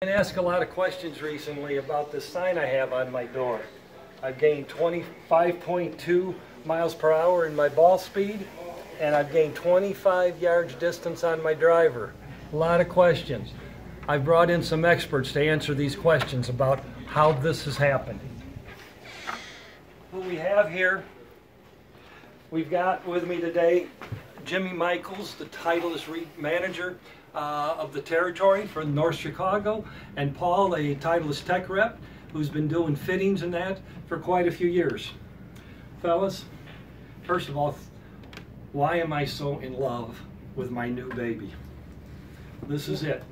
I've been asked a lot of questions recently about this sign I have on my door. I've gained 25.2 miles per hour in my ball speed, and I've gained 25 yards distance on my driver. A lot of questions. I've brought in some experts to answer these questions about how this has happened. Who we have here, we've got with me today Jimmy Michaels, the Titleist manager of the territory for North Chicago, and Paul, a Titleist tech rep, who's been doing fittings and that for quite a few years. Fellas, first of all, why am I so in love with my new baby? This is it.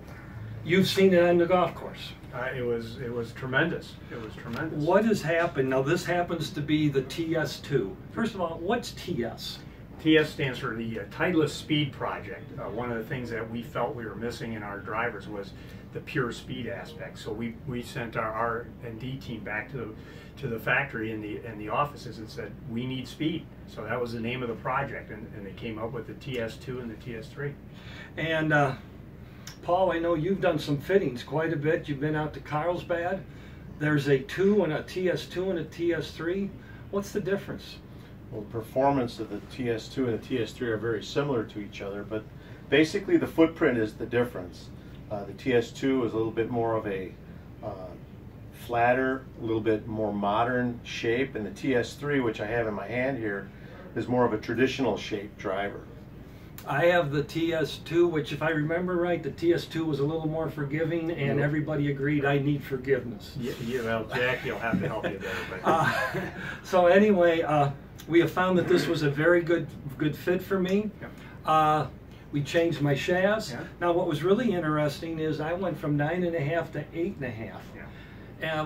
You've seen it on the golf course. It was tremendous. It was tremendous. What has happened? Now this happens to be the TS2. First of all, what's TS? TS stands for the Titleist Speed Project. One of the things that we felt we were missing in our drivers was the pure speed aspect. So we sent our R&D team back to the factory and the offices and said, we need speed. So that was the name of the project, and they came up with the TS2 and the TS3. And Paul, I know you've done some fittings quite a bit. You've been out to Carlsbad. There's a 2 and a TS2 and a TS3. What's the difference? Well, the performance of the TS2 and the TS3 are very similar to each other, but basically the footprint is the difference. The TS2 is a little bit more of a flatter, a little bit more modern shape, and the TS3, which I have in my hand here, is more of a traditional shaped driver. I have the TS2, which if I remember right, the TS2 was a little more forgiving, and everybody agreed I need forgiveness. Yeah, well, Jack, you'll have to help you there. But. So anyway, we have found that this was a very good fit for me. Yep. We changed my shafts. Yeah. Now what was really interesting is I went from 9.5 to 8.5. Yeah.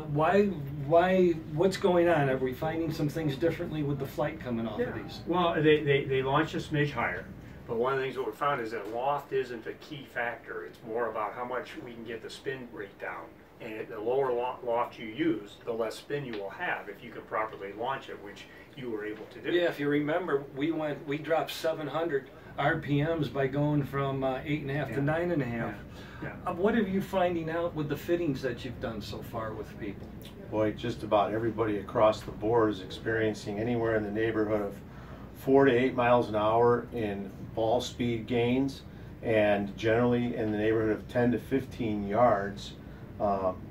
What's going on? Are we finding some things differently with the flight coming off of these? Well, they launched a smidge higher. But one of the things that we found is that loft isn't a key factor. It's more about how much we can get the spin rate down. And the lower loft you use, the less spin you will have if you can properly launch it, which you were able to do. Yeah, if you remember, we dropped 700 RPMs by going from 8.5 to 9.5. Yeah. What are you finding out with the fittings that you've done so far with people? Boy, just about everybody across the board is experiencing anywhere in the neighborhood of 4 to 8 miles an hour in ball speed gains, and generally in the neighborhood of 10 to 15 yards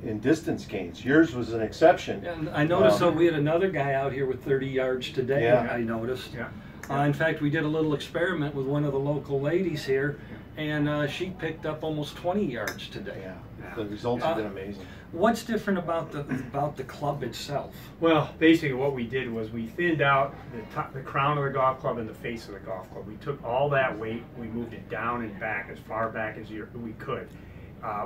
in distance gains. Yours was an exception. And I noticed we had another guy out here with 30 yards today. Yeah. I noticed. Yeah. In fact, we did a little experiment with one of the local ladies here, and she picked up almost 20 yards today. Yeah. The results have been amazing. What's different about the club itself? Well, basically what we did was we thinned out the crown of the golf club and the face of the golf club. We took all that weight, we moved it down and back as far back as we could.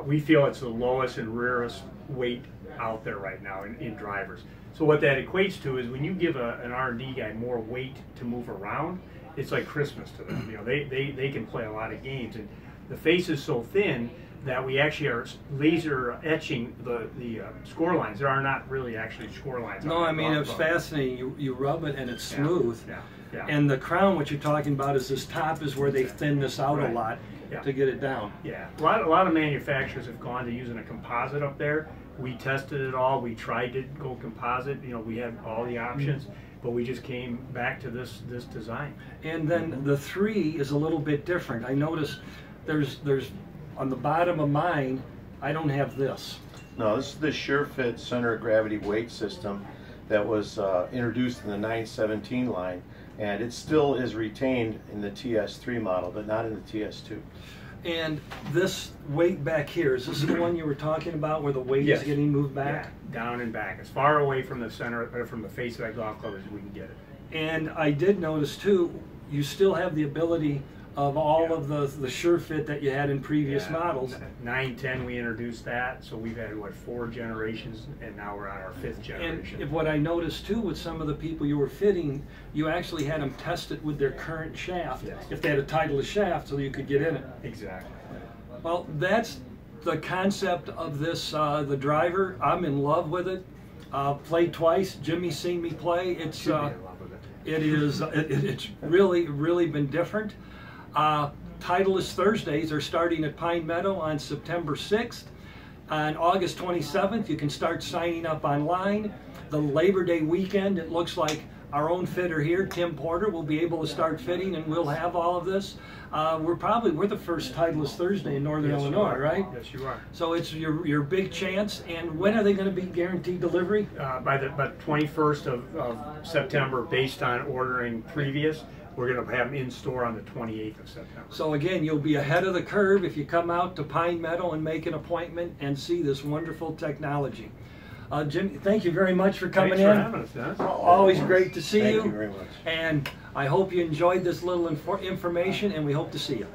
We feel it's the lowest and rarest weight out there right now in drivers. So what that equates to is when you give an R&D guy more weight to move around, it's like Christmas to them. You know, they can play a lot of games, and the face is so thin that we actually are laser etching the score lines. There are not really actually score lines. No, I mean, it's fascinating. You rub it and it's smooth. Yeah. And the crown, what you're talking about, is this top is where they thin this out a lot to get it down. Yeah, a lot of manufacturers have gone to using a composite up there. We tested it all. We tried to go composite. You know, we had all the options, but we just came back to this design. And then the 3 is a little bit different. I noticed there's on the bottom of mine, I don't have this. No, this is the SureFit center of gravity weight system that was introduced in the 917 line, and it still is retained in the TS3 model, but not in the TS2. And this weight back here, is this the one you were talking about where the weight is getting moved back? Yeah, down and back, as far away from the center, or from the face of that golf club as we can get it. And I did notice too, you still have the ability of all of the SureFit that you had in previous models. 910 we introduced that, so we've had what, 4 generations, and now we're on our 5th generation. And what I noticed too with some of the people you were fitting, you actually had them test it with their current shaft, if they had a Titleist shaft, so you could get in it. Exactly. Well, that's the concept of this, the driver. I'm in love with it. Played twice. Jimmy's seen me play. It's it's really been different. Titleist Thursdays are starting at Pine Meadow on September 6th. On August 27th, you can start signing up online. The Labor Day weekend, it looks like our own fitter here, Tim Porter, will be able to start fitting, and we'll have all of this. We're the first Titleist Thursday in Northern Illinois, right? Yes, you are. So it's your big chance. And when are they going to be guaranteed delivery? By the 21st of September, based on ordering previous. We're going to have them in store on the 28th of September. So again, you'll be ahead of the curve if you come out to Pine Meadow and make an appointment and see this wonderful technology. Jim, thank you very much for coming in. Thanks for having us, Dennis. Always great to see you. Thank you very much. And I hope you enjoyed this little information, and we hope to see you.